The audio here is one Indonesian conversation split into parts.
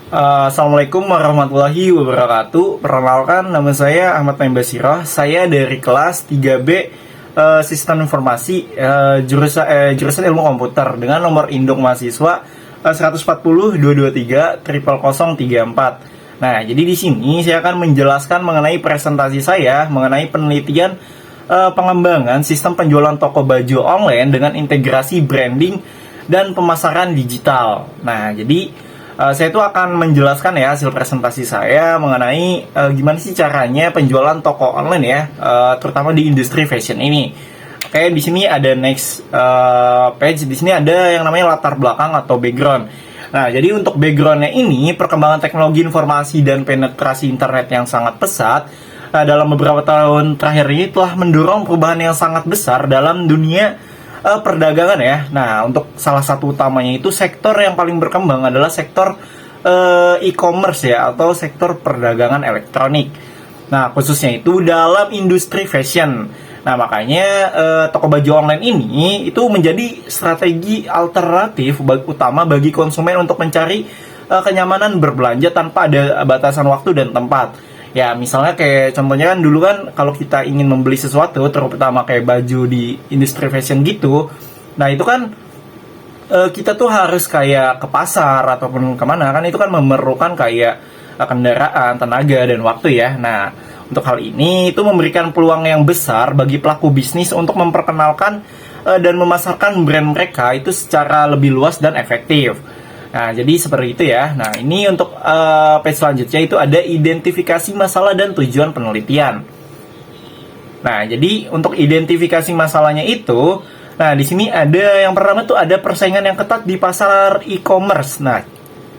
Assalamualaikum warahmatullahi wabarakatuh. Perkenalkan, nama saya Ahmad Naim Basirah. Saya dari kelas 3B Sistem Informasi, jurusan Ilmu Komputer dengan nomor induk mahasiswa 140 223 0034. Nah, jadi di sini saya akan menjelaskan mengenai presentasi saya mengenai penelitian pengembangan sistem penjualan toko baju online dengan integrasi branding dan pemasaran digital. Nah, jadi saya itu akan menjelaskan ya hasil presentasi saya mengenai gimana sih caranya penjualan toko online ya, terutama di industri fashion ini. Oke, di sini ada next page. Di sini ada yang namanya latar belakang atau background. Nah, jadi untuk backgroundnya ini, perkembangan teknologi informasi dan penetrasi internet yang sangat pesat dalam beberapa tahun terakhir ini telah mendorong perubahan yang sangat besar dalam dunia perdagangan ya. Nah, untuk salah satu utamanya itu sektor yang paling berkembang adalah sektor e-commerce ya, atau sektor perdagangan elektronik. Nah, khususnya itu dalam industri fashion. Nah, makanya toko baju online ini itu menjadi strategi alternatif utama bagi konsumen untuk mencari kenyamanan berbelanja tanpa ada batasan waktu dan tempat. Ya, misalnya kayak contohnya kan dulu kan kalau kita ingin membeli sesuatu, terutama kayak baju di industri fashion gitu, nah itu kan kita tuh harus kayak ke pasar ataupun kemana kan, itu kan memerlukan kayak kendaraan, tenaga, dan waktu ya. Nah, untuk hal ini itu memberikan peluang yang besar bagi pelaku bisnis untuk memperkenalkan dan memasarkan brand mereka itu secara lebih luas dan efektif. Nah, jadi seperti itu ya. Nah, ini untuk page selanjutnya itu ada identifikasi masalah dan tujuan penelitian. Nah, jadi untuk identifikasi masalahnya itu, nah di sini ada yang pertama tuh ada persaingan yang ketat di pasar e-commerce. Nah,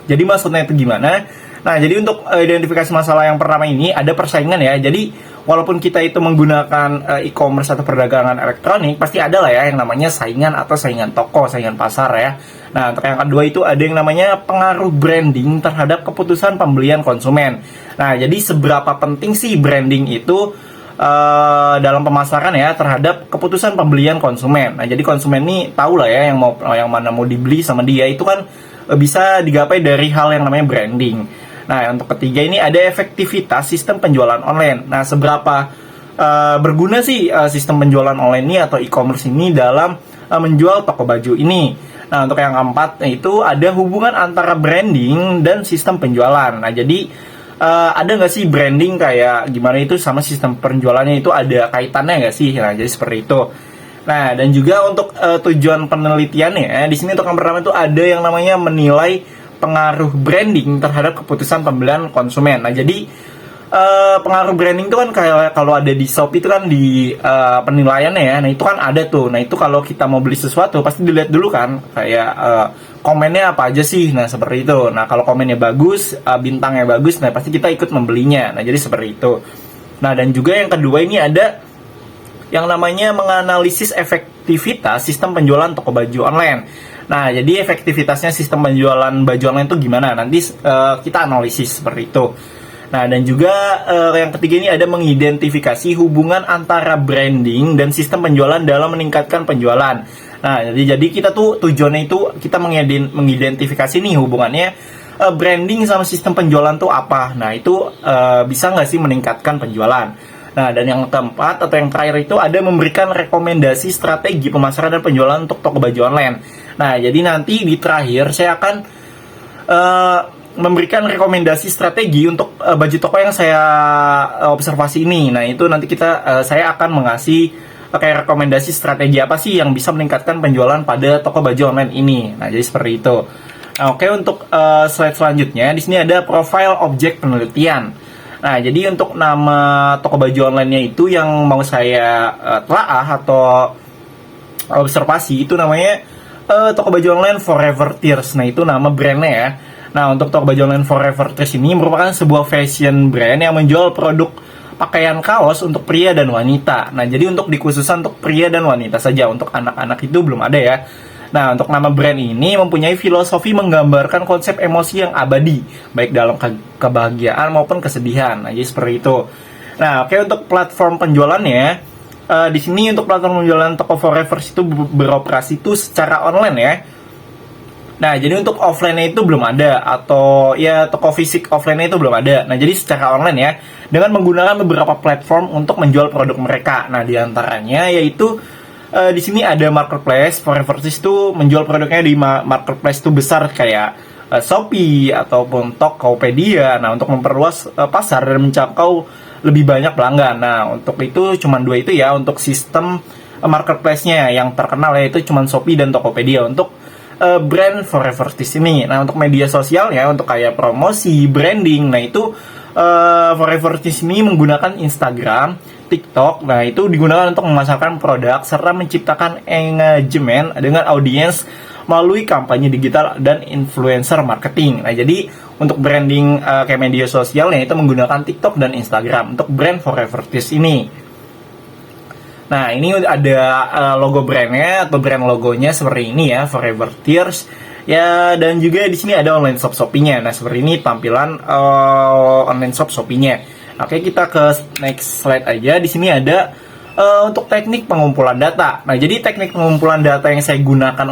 jadi maksudnya itu gimana? Nah, jadi untuk identifikasi masalah yang pertama ini ada persaingan ya. Jadi walaupun kita itu menggunakan e-commerce atau perdagangan elektronik, pasti ada lah ya yang namanya saingan atau saingan toko, saingan pasar ya. Nah, untuk yang kedua itu ada yang namanya pengaruh branding terhadap keputusan pembelian konsumen. Nah, jadi seberapa penting sih branding itu dalam pemasaran ya terhadap keputusan pembelian konsumen. Nah, jadi konsumen ini tahu lah ya yang mana mau dibeli sama dia itu kan bisa digapai dari hal yang namanya branding. Nah, untuk ketiga ini ada efektivitas sistem penjualan online. Nah, seberapa berguna sih sistem penjualan online ini atau e-commerce ini dalam menjual toko baju ini. Nah, untuk yang keempat itu ada hubungan antara branding dan sistem penjualan. Nah, jadi ada nggak sih branding kayak gimana itu sama sistem penjualannya itu ada kaitannya nggak sih? Nah, jadi seperti itu. Nah, dan juga untuk tujuan penelitiannya, di sini untuk yang pertama itu ada yang namanya menilai pengaruh branding terhadap keputusan pembelian konsumen. Nah, jadi pengaruh branding itu kan kayak kalau ada di shop itu kan di penilaiannya ya. Nah, itu kan ada tuh. Nah, itu kalau kita mau beli sesuatu pasti dilihat dulu kan kayak komennya apa aja sih. Nah, seperti itu. Nah, kalau komennya bagus, bintangnya bagus, nah pasti kita ikut membelinya. Nah, jadi seperti itu. Nah, dan juga yang kedua ini ada yang namanya menganalisis efektivitas sistem penjualan toko baju online. Nah, jadi efektivitasnya sistem penjualan baju online itu gimana? Nanti kita analisis seperti itu. Nah, dan juga yang ketiga ini ada mengidentifikasi hubungan antara branding dan sistem penjualan dalam meningkatkan penjualan. Nah, jadi kita tuh tujuannya itu kita mengidentifikasi nih hubungannya branding sama sistem penjualan tuh apa. Nah, itu bisa nggak sih meningkatkan penjualan. Nah, dan yang keempat atau yang terakhir itu ada memberikan rekomendasi strategi pemasaran dan penjualan untuk toko baju online. Nah, jadi nanti di terakhir saya akan memberikan rekomendasi strategi untuk baju toko yang saya observasi ini. Nah, itu nanti saya akan mengasih kayak rekomendasi strategi apa sih yang bisa meningkatkan penjualan pada toko baju online ini. Nah, jadi seperti itu. Nah, oke, untuk slide selanjutnya di sini ada profile objek penelitian. Nah, jadi untuk nama toko baju online-nya itu yang mau saya telaah atau observasi itu namanya toko baju online Forever Tears. Nah, itu nama brandnya ya. Nah, untuk toko baju online Forever Tears ini merupakan sebuah fashion brand yang menjual produk pakaian kaos untuk pria dan wanita. Nah, jadi untuk dikhususkan untuk pria dan wanita saja, untuk anak-anak itu belum ada ya. Nah, untuk nama brand ini mempunyai filosofi menggambarkan konsep emosi yang abadi, baik dalam kebahagiaan maupun kesedihan. Nah, jadi seperti itu. Nah, oke, untuk platform penjualannya, di sini untuk platform penjualan toko Forever itu beroperasi itu secara online ya. Nah, jadi untuk offline-nya itu belum ada, atau ya toko fisik offline-nya itu belum ada. Nah, jadi secara online ya, dengan menggunakan beberapa platform untuk menjual produk mereka. Nah, diantaranya yaitu di sini ada marketplace. Forevertis itu menjual produknya di marketplace itu besar kayak Shopee ataupun Tokopedia. Nah, untuk memperluas pasar dan menjangkau lebih banyak pelanggan. Nah, untuk itu cuma dua itu ya untuk sistem marketplace-nya yang terkenal yaitu cuma Shopee dan Tokopedia untuk brand Forevertis ini. Nah, untuk media sosial ya, untuk kayak promosi, branding, nah itu Forevertis ini menggunakan Instagram, TikTok. Nah, itu digunakan untuk memasarkan produk serta menciptakan engagement dengan audiens melalui kampanye digital dan influencer marketing. Nah, jadi untuk branding kayak media sosialnya itu menggunakan TikTok dan Instagram untuk brand Forevertis ini. Nah, ini ada logo brandnya atau brand logonya seperti ini ya, Forever Tears. Ya, dan juga di sini ada online shop Shopee-nya. Nah, seperti ini tampilan online shop Shopee-nya. Oke, kita ke next slide aja. Di sini ada untuk teknik pengumpulan data. Nah, jadi teknik pengumpulan data yang saya gunakan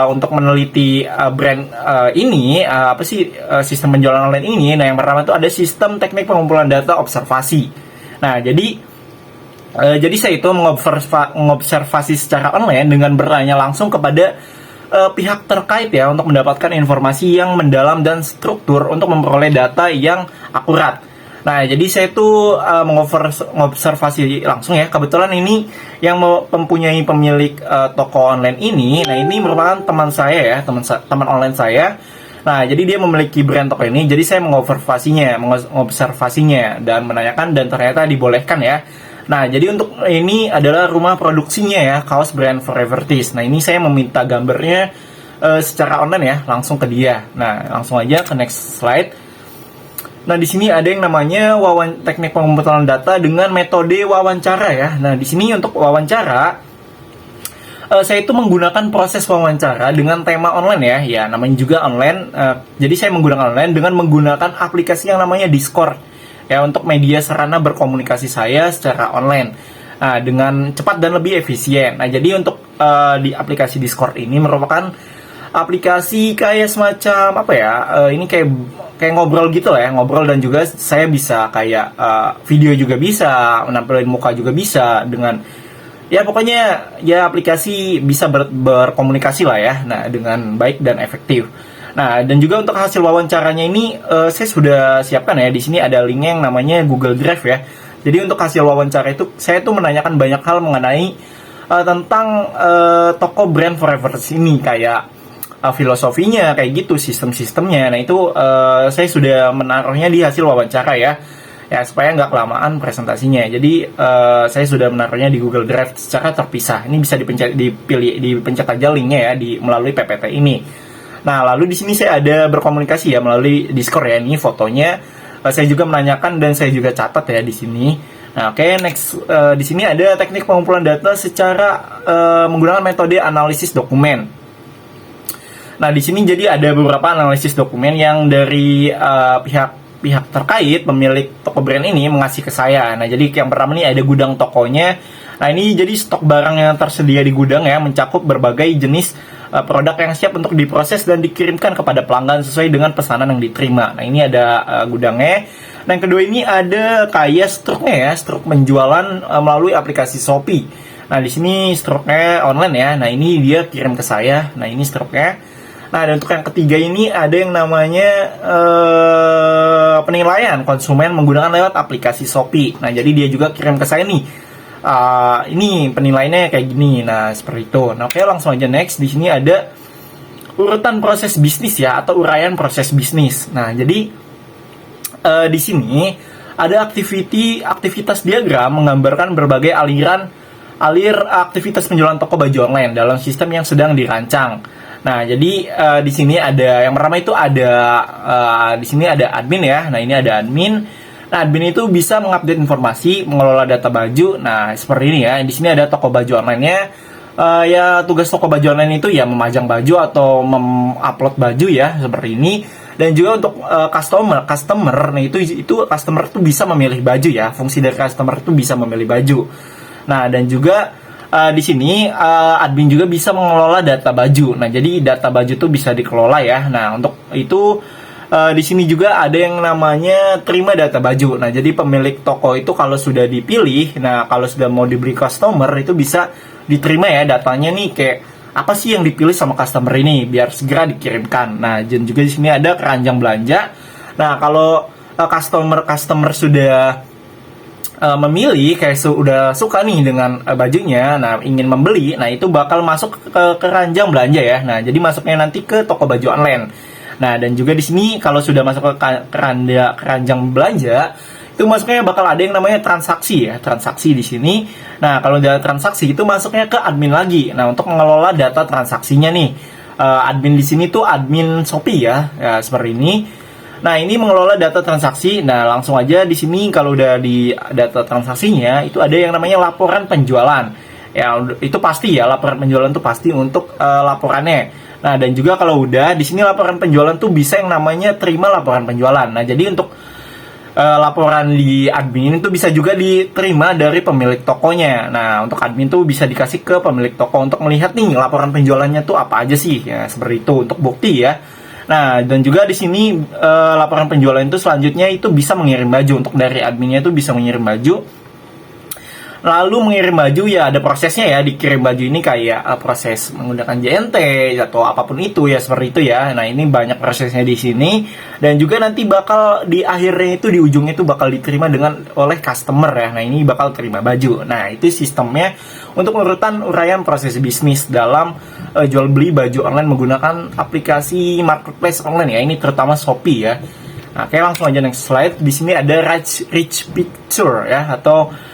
untuk meneliti brand ini apa sih sistem penjualan online ini. Nah, yang pertama itu ada sistem teknik pengumpulan data observasi. Nah, jadi saya itu mengobservasi secara online dengan bertanya langsung kepada pihak terkait ya untuk mendapatkan informasi yang mendalam dan struktur untuk memperoleh data yang akurat. Nah, jadi saya itu mengobservasi langsung ya. Kebetulan ini yang mempunyai pemilik toko online ini. Nah, ini merupakan teman saya ya, teman online saya. Nah, jadi dia memiliki brand toko ini. Jadi saya mengobservasinya dan menanyakan dan ternyata dibolehkan ya. Nah, jadi untuk ini adalah rumah produksinya ya, kaos brand Forevertis. Nah, ini saya meminta gambarnya secara online ya, langsung ke dia. Nah, langsung aja ke next slide. Nah, di sini ada yang namanya teknik pengumpulan data dengan metode wawancara ya. Nah, di sini untuk wawancara, saya itu menggunakan proses wawancara dengan tema online ya. Ya, namanya juga online. Jadi saya menggunakan online dengan menggunakan aplikasi yang namanya Discord. Ya, untuk media sarana berkomunikasi saya secara online dengan cepat dan lebih efisien. Nah, jadi untuk di aplikasi Discord ini merupakan aplikasi kayak semacam apa ya? Ini kayak ngobrol gitu lah ya, ngobrol, dan juga saya bisa kayak video juga bisa, menampilkan muka juga bisa, dengan ya pokoknya ya aplikasi bisa berkomunikasi lah ya. Nah, dengan baik dan efektif. Nah, dan juga untuk hasil wawancaranya ini saya sudah siapkan ya. Di sini ada linknya yang namanya Google Drive ya. Jadi untuk hasil wawancara itu saya tuh menanyakan banyak hal mengenai tentang toko brand Forevertis ini, kayak filosofinya kayak gitu, sistem-sistemnya. Nah, itu saya sudah menaruhnya di hasil wawancara ya. Ya, supaya nggak kelamaan presentasinya. Jadi saya sudah menaruhnya di Google Drive secara terpisah. Ini bisa dipencet aja linknya ya melalui PPT ini. Nah, lalu di sini saya ada berkomunikasi ya melalui Discord ya. Ini fotonya saya juga menanyakan dan saya juga catat ya di sini. Nah, oke, next di sini ada teknik pengumpulan data secara menggunakan metode analisis dokumen. Nah, di sini jadi ada beberapa analisis dokumen yang dari pihak terkait pemilik toko brand ini mengasih ke saya. Nah, jadi yang pertama ini ada gudang tokonya. Nah, ini jadi stok barang yang tersedia di gudang ya, mencakup berbagai jenis produk yang siap untuk diproses dan dikirimkan kepada pelanggan sesuai dengan pesanan yang diterima. Nah, ini ada gudangnya. Nah, yang kedua ini ada kayak struknya ya, struk penjualan melalui aplikasi Shopee. Nah, di sini struknya online ya. Nah, ini dia kirim ke saya. Nah, ini struknya. Nah, dan untuk yang ketiga ini ada yang namanya penilaian konsumen menggunakan lewat aplikasi Shopee. Nah, jadi dia juga kirim ke saya nih. Ini penilaiannya kayak gini. Nah, seperti itu. Nah, oke, langsung aja next. Di sini ada urutan proses bisnis ya, atau uraian proses bisnis. Nah, jadi di sini ada aktivitas diagram menggambarkan berbagai alir aktivitas penjualan toko baju online dalam sistem yang sedang dirancang. Nah, jadi di sini ada yang pertama itu ada di sini ada admin ya. Nah, ini ada admin. Nah, admin itu bisa mengupdate informasi, mengelola data baju. Nah, seperti ini ya. Di sini ada toko baju online-nya. Ya, tugas toko baju online itu ya memajang baju atau mengupload baju ya, seperti ini. Dan juga untuk customer, nah itu customer itu bisa memilih baju ya. Fungsi dari customer itu bisa memilih baju. Nah, dan juga Di sini admin juga bisa mengelola data baju. Nah, jadi data baju tuh bisa dikelola ya. Nah, untuk itu di sini juga ada yang namanya terima data baju. Nah, jadi pemilik toko itu kalau sudah dipilih, nah kalau sudah mau dibeli customer itu bisa diterima ya datanya nih, kayak apa sih yang dipilih sama customer ini biar segera dikirimkan. Nah, dan juga di sini ada keranjang belanja. Nah, kalau customer sudah memilih kayak udah suka nih dengan bajunya, nah ingin membeli, nah itu bakal masuk ke keranjang belanja ya. Nah, jadi masuknya nanti ke toko baju online. Nah, dan juga di sini kalau sudah masuk ke keranjang belanja, itu masuknya bakal ada yang namanya transaksi ya, transaksi di sini. Nah, kalau udah transaksi itu masuknya ke admin lagi. Nah, untuk mengelola data transaksinya nih, admin di sini tuh admin Shopee ya, seperti ini. Nah, ini mengelola data transaksi. Nah, langsung aja di sini kalau udah di data transaksinya itu ada yang namanya laporan penjualan. Ya, itu pasti ya, laporan penjualan itu pasti untuk laporannya. Nah, dan juga kalau udah di sini laporan penjualan tuh bisa yang namanya terima laporan penjualan. Nah, jadi untuk laporan di admin itu bisa juga diterima dari pemilik tokonya. Nah, untuk admin tuh bisa dikasih ke pemilik toko untuk melihat nih laporan penjualannya tuh apa aja sih. Ya, seperti itu untuk bukti ya. Nah, dan juga di sini laporan penjualan itu selanjutnya itu bisa mengirim baju. Untuk dari adminnya itu bisa mengirim baju. Lalu mengirim baju ya ada prosesnya ya, dikirim baju ini kayak proses menggunakan JNT atau apapun itu ya, seperti itu ya. Nah, ini banyak prosesnya di sini, dan juga nanti bakal di akhirnya itu di ujungnya itu bakal diterima dengan oleh customer ya. Nah, ini bakal terima baju. Nah, itu sistemnya untuk urutan uraian proses bisnis dalam jual beli baju online menggunakan aplikasi marketplace online ya. Ini terutama Shopee ya. Nah, oke, langsung aja next slide. Di sini ada rich picture ya, atau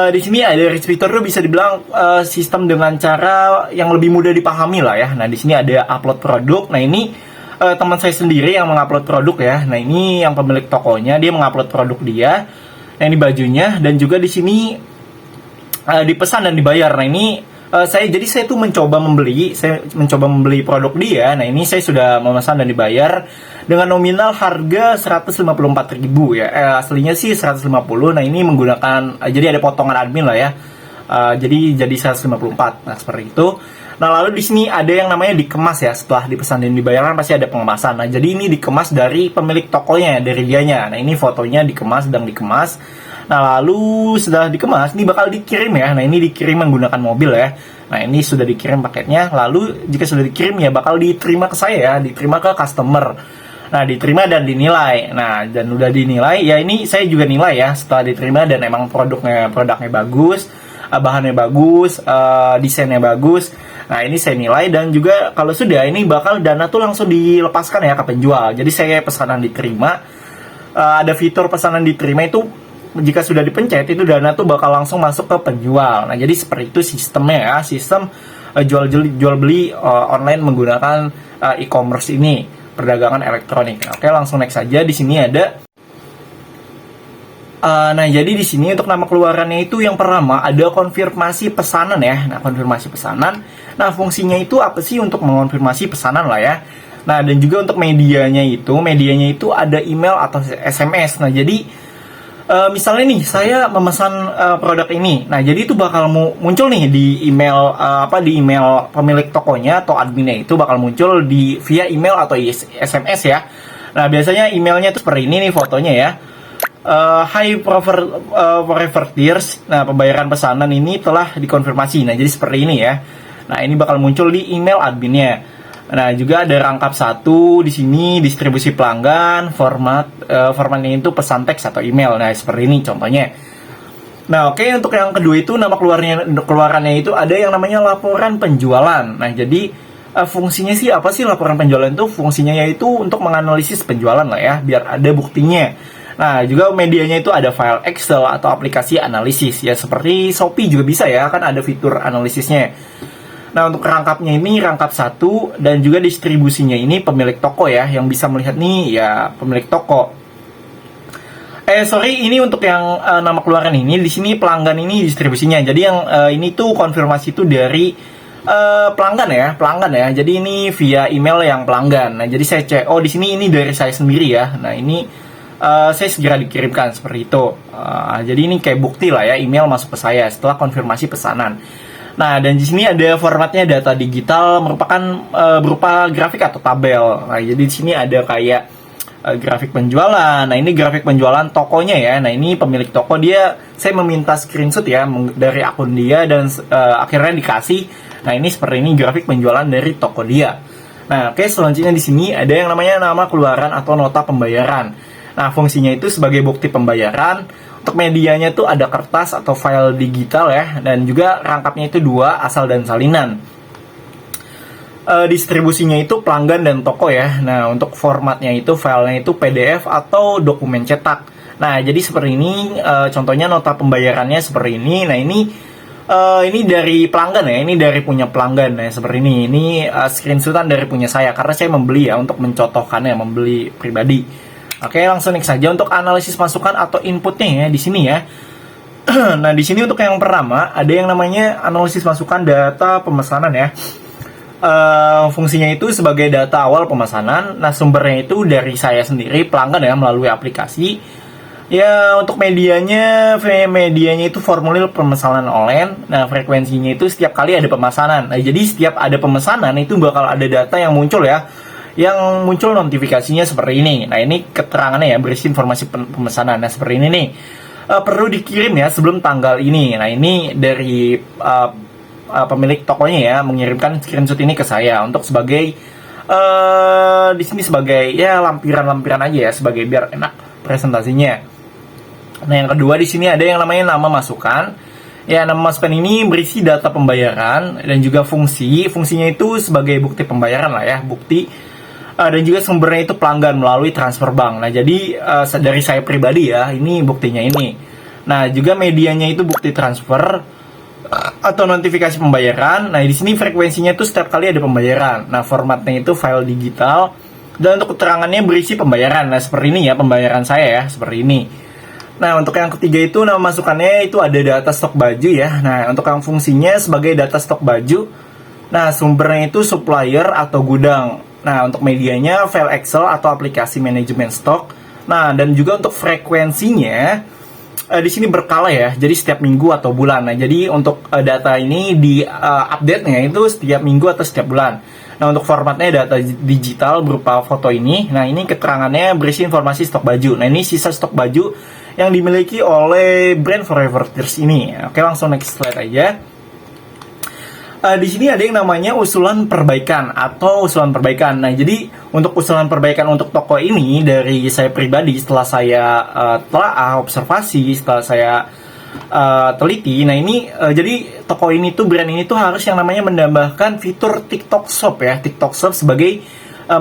di sini ada rich picture tuh bisa dibilang sistem dengan cara yang lebih mudah dipahami lah ya. Nah, di sini ada upload produk. Nah, ini teman saya sendiri yang mengupload produk ya. Nah, ini yang pemilik tokonya, dia mengupload produk dia. Nah, ini bajunya, dan juga di sini dipesan dan dibayar. Nah, ini saya tuh mencoba membeli produk dia. Nah, ini saya sudah memesan dan dibayar dengan nominal harga 154.000 ya. Aslinya sih 150. Nah, ini menggunakan jadi ada potongan admin lah ya. Jadi 154. Nah, seperti itu. Nah, lalu di sini ada yang namanya dikemas ya. Setelah dipesan dan dibayar kan pasti ada pengemasan. Nah, jadi ini dikemas dari pemilik tokonya, dari dianya. Nah, ini fotonya dikemas, sedang dikemas. Nah, lalu setelah dikemas, ini bakal dikirim ya. Nah, ini dikirim menggunakan mobil ya. Nah, ini sudah dikirim paketnya. Lalu, jika sudah dikirim ya, bakal diterima ke saya ya. Diterima ke customer. Nah, diterima dan dinilai. Nah, dan udah dinilai, ya ini saya juga nilai ya. Setelah diterima dan emang produknya bagus, bahannya bagus, desainnya bagus. Nah, ini saya nilai, dan juga kalau sudah, ini bakal dana tuh langsung dilepaskan ya ke penjual. Jadi, saya pesanan diterima. Ada fitur pesanan diterima itu, jika sudah dipencet itu dana tuh bakal langsung masuk ke penjual. Nah, jadi seperti itu sistemnya ya, sistem jual beli online menggunakan e-commerce ini, perdagangan elektronik. Oke, langsung next saja. Di sini ada nah, jadi di sini untuk nama keluarannya itu yang pertama ada konfirmasi pesanan ya. Nah, konfirmasi pesanan. Nah, fungsinya itu apa sih? Untuk mengonfirmasi pesanan lah ya. Nah, dan juga untuk medianya itu ada email atau SMS. Nah, jadi misalnya nih saya memesan produk ini, nah jadi itu bakal muncul nih di email di email pemilik tokonya atau adminnya, itu bakal muncul via email atau SMS ya. Nah, biasanya emailnya itu seperti ini nih fotonya ya. Hi Forever Tears. Nah, pembayaran pesanan ini telah dikonfirmasi. Nah, jadi seperti ini ya. Nah, ini bakal muncul di email adminnya. Nah, juga ada rangkap 1 di sini, distribusi pelanggan, formatnya itu pesan teks atau email. Nah, seperti ini contohnya. Nah, oke, untuk yang kedua itu nama keluarannya itu ada yang namanya laporan penjualan. Nah, jadi fungsinya sih apa sih laporan penjualan itu? Fungsinya yaitu untuk menganalisis penjualan lah ya, biar ada buktinya. Nah, juga medianya itu ada file Excel atau aplikasi analisis ya, seperti Shopee juga bisa ya, kan ada fitur analisisnya. Nah, untuk rangkapnya ini rangkap 1, dan juga distribusinya ini pemilik toko ya, yang bisa melihat nih ya pemilik toko. Ini untuk yang nama keluaran ini, di sini pelanggan ini distribusinya. Jadi yang ini tuh konfirmasi itu dari pelanggan ya. Jadi ini via email yang pelanggan. Nah, jadi saya cek, di sini ini dari saya sendiri ya. Nah, ini saya segera dikirimkan seperti itu. Jadi ini kayak bukti lah ya, email masuk ke saya setelah konfirmasi pesanan. Nah, dan di sini ada formatnya data digital merupakan berupa grafik atau tabel. Nah, jadi di sini ada kayak grafik penjualan. Nah, ini grafik penjualan tokonya ya. Nah, ini pemilik toko dia, saya meminta screenshot ya dari akun dia dan akhirnya dikasih. Nah, ini seperti ini grafik penjualan dari toko dia. Nah, oke, selanjutnya di sini ada yang namanya nama keluaran atau nota pembayaran. Nah, fungsinya itu sebagai bukti pembayaran. Untuk medianya itu ada kertas atau file digital ya, dan juga rangkapnya itu 2, asal dan salinan. Distribusinya itu pelanggan dan toko ya. Nah, untuk formatnya itu filenya itu PDF atau dokumen cetak. Nah, jadi seperti ini contohnya nota pembayarannya seperti ini. Nah, ini dari pelanggan ya, ini dari punya pelanggan ya, seperti ini. Ini screenshotan dari punya saya karena saya membeli ya, untuk mencontohkannya, membeli pribadi. Oke, langsung next saja untuk analisis masukan atau inputnya ya di sini ya. Nah, di sini untuk yang pertama ada yang namanya analisis masukan data pemesanan ya. Fungsinya itu sebagai data awal pemesanan. Nah, sumbernya itu dari saya sendiri pelanggan ya, melalui aplikasi. Ya, untuk medianya itu formulir pemesanan online. Nah, frekuensinya itu setiap kali ada pemesanan. Nah, jadi setiap ada pemesanan itu bakal ada data yang muncul ya, yang muncul notifikasinya seperti ini. Nah, ini keterangannya ya, berisi informasi pemesanan. Nah, seperti ini nih. Perlu dikirim ya sebelum tanggal ini. Nah, ini dari pemilik tokonya ya, mengirimkan screenshot ini ke saya untuk sebagai di sini sebagai ya lampiran-lampiran aja ya, sebagai biar enak presentasinya. Nah, yang kedua di sini ada yang namanya nama masukan. Ya, nama masukan ini berisi data pembayaran dan juga fungsinya itu sebagai bukti pembayaran lah ya, bukti. Dan juga sumbernya itu pelanggan melalui transfer bank. Nah, jadi dari saya pribadi ya, ini buktinya ini. Nah, juga medianya itu bukti transfer atau notifikasi pembayaran. Nah, di sini frekuensinya itu setiap kali ada pembayaran. Nah, formatnya itu file digital. Dan untuk keterangannya berisi pembayaran. Nah, seperti ini ya pembayaran saya ya, seperti ini. Nah, untuk yang ketiga itu nama masukannya itu ada data stok baju ya. Nah, untuk yang fungsinya sebagai data stok baju. Nah, sumbernya itu supplier atau gudang. Nah, untuk medianya file Excel atau aplikasi manajemen stok. Nah, dan juga untuk frekuensinya di sini berkala ya. Jadi setiap minggu atau bulan. Nah, jadi untuk data ini di update-nya itu setiap minggu atau setiap bulan. Nah, untuk formatnya data digital berupa foto ini. Nah, ini keterangannya berisi informasi stok baju. Nah, ini sisa stok baju yang dimiliki oleh brand Forever Tears ini. Oke, langsung next slide aja. Di sini ada yang namanya usulan perbaikan atau usulan perbaikan. Nah, jadi untuk usulan perbaikan untuk toko ini dari saya pribadi setelah saya telah observasi, setelah saya teliti. Nah, ini jadi toko ini tuh, brand ini tuh harus yang namanya menambahkan fitur TikTok Shop ya, TikTok Shop sebagai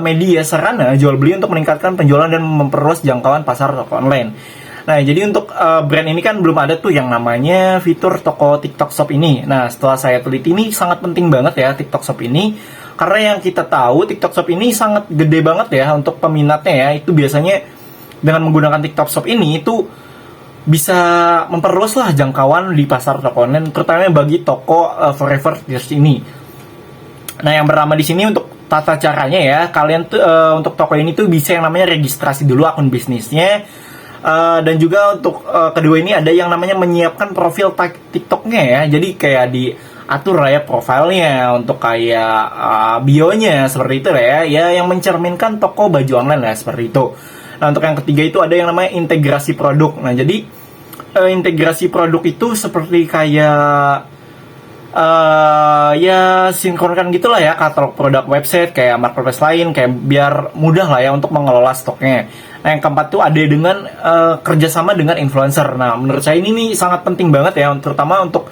media sarana jual beli untuk meningkatkan penjualan dan memperluas jangkauan pasar toko online. Nah, jadi untuk brand ini kan belum ada tuh yang namanya fitur toko TikTok Shop ini. Nah, setelah saya teliti ini sangat penting banget ya TikTok Shop ini. Karena yang kita tahu TikTok Shop ini sangat gede banget ya untuk peminatnya ya. Itu biasanya dengan menggunakan TikTok Shop ini itu bisa memperluas lah jangkauan di pasar toko online, terutama bagi toko Forever Tears ini. Nah, yang pertama di sini untuk tata caranya ya, kalian tuh untuk toko ini tuh bisa yang namanya registrasi dulu akun bisnisnya. Dan juga untuk kedua ini ada yang namanya menyiapkan profil TikToknya ya. Jadi kayak diatur lah ya profilnya, untuk kayak bionya seperti itu lah ya. Ya, yang mencerminkan toko baju online lah seperti itu. Nah, untuk yang ketiga itu ada yang namanya integrasi produk. Nah, jadi integrasi produk itu seperti kayak ya sinkronkan gitulah ya katalog produk website kayak marketplace lain, kayak biar mudah lah ya untuk mengelola stoknya. Nah, yang keempat tuh ada dengan kerjasama dengan influencer. Nah, menurut saya ini nih sangat penting banget ya, terutama untuk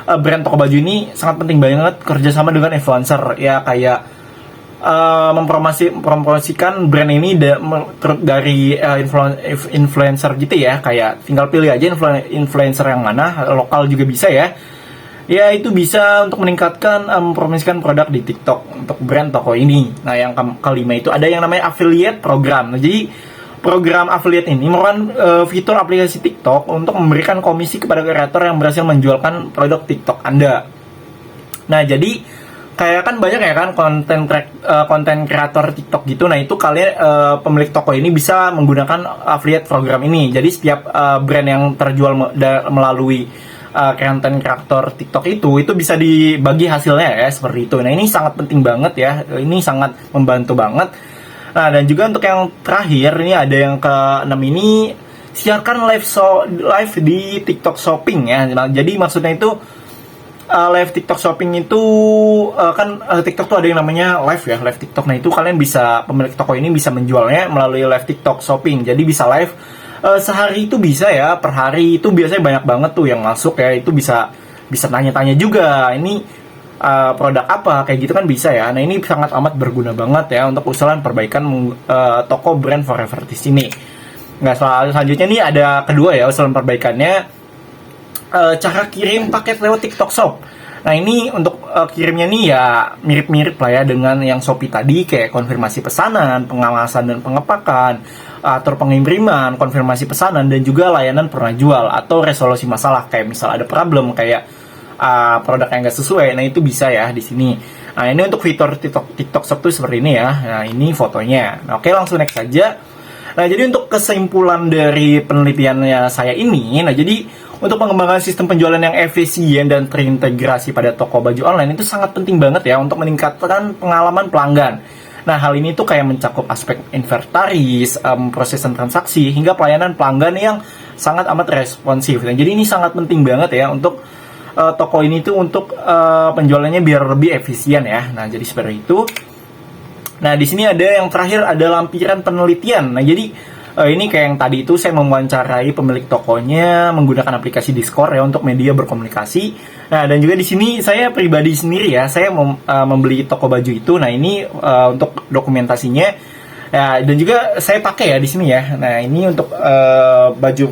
brand toko baju ini sangat penting banget kerjasama dengan influencer ya, kayak mempromosikan brand ini dari influencer gitu ya, kayak tinggal pilih aja influencer yang mana, lokal juga bisa ya. Ya, itu bisa untuk meningkatkan mempromosikan produk di TikTok untuk brand toko ini. Nah, yang kelima itu ada yang namanya affiliate program. Nah, jadi program affiliate ini merupakan fitur aplikasi TikTok untuk memberikan komisi kepada kreator yang berhasil menjualkan produk TikTok Anda. Nah, jadi kayak kan banyak ya kan konten kreator TikTok gitu. Nah, itu kalian pemilik toko ini bisa menggunakan affiliate program ini. Jadi setiap brand yang terjual melalui konten kreator TikTok itu bisa dibagi hasilnya ya seperti itu. Nah ini sangat penting banget ya, ini sangat membantu banget. Nah dan juga untuk yang terakhir ini ada yang ke-6 ini, siarkan live di TikTok Shopping ya. Nah, jadi maksudnya itu live TikTok Shopping itu kan TikTok tuh ada yang namanya live ya, live TikTok. Nah itu kalian bisa, pemilik toko ini bisa menjualnya melalui live TikTok Shopping. Jadi bisa live sehari itu bisa ya, per hari itu biasanya banyak banget tuh yang masuk ya. Itu bisa tanya-tanya juga, ini produk apa, kayak gitu kan bisa ya. Nah ini sangat amat berguna banget ya untuk usulan perbaikan toko brand Forever di sini. Nah selanjutnya nih ada kedua ya usulan perbaikannya, cara kirim paket lewat TikTok Shop. Nah ini untuk kirimnya nih ya mirip-mirip lah ya dengan yang Shopee tadi, kayak konfirmasi pesanan, pengawasan dan pengepakan, atur pengiriman, konfirmasi pesanan, dan juga layanan pernah jual atau resolusi masalah kayak misal ada problem kayak produk yang nggak sesuai. Nah itu bisa ya di sini. Nah ini untuk fitur TikTok Shop tuh seperti ini ya. Nah ini fotonya. Nah, oke langsung next saja. Nah jadi untuk kesimpulan dari penelitiannya saya ini, nah jadi untuk pengembangan sistem penjualan yang efisien dan terintegrasi pada toko baju online itu sangat penting banget ya untuk meningkatkan pengalaman pelanggan. Nah hal ini tuh kayak mencakup aspek inventaris, prosesan transaksi, hingga pelayanan pelanggan yang sangat amat responsif. Nah jadi ini sangat penting banget ya untuk toko ini tuh untuk penjualannya biar lebih efisien ya. Nah jadi seperti itu. Nah, di sini ada yang terakhir, ada lampiran penelitian. Nah, jadi ini kayak yang tadi itu saya mewawancarai pemilik tokonya menggunakan aplikasi Discord ya untuk media berkomunikasi. Nah, dan juga di sini saya pribadi sendiri ya, saya membeli toko baju itu. Nah, ini untuk dokumentasinya. Ya, dan juga saya pakai ya di sini ya. Nah, ini untuk baju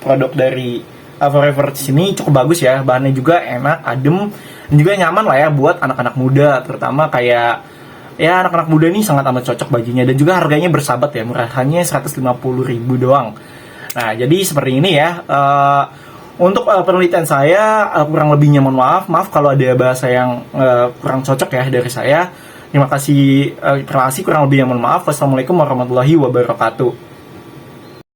produk dari Forever di sini cukup bagus ya. Bahannya juga enak, adem, dan juga nyaman lah ya buat anak-anak muda, terutama kayak ya anak-anak muda ini sangat amat cocok bajunya, dan juga harganya bersahabat ya, murah, hanya 150.000 doang. Nah jadi seperti ini ya. Untuk penelitian saya kurang lebihnya mohon maaf kalau ada bahasa yang kurang cocok ya dari saya. Terima kasih kurang lebihnya mohon maaf. Wassalamualaikum warahmatullahi wabarakatuh.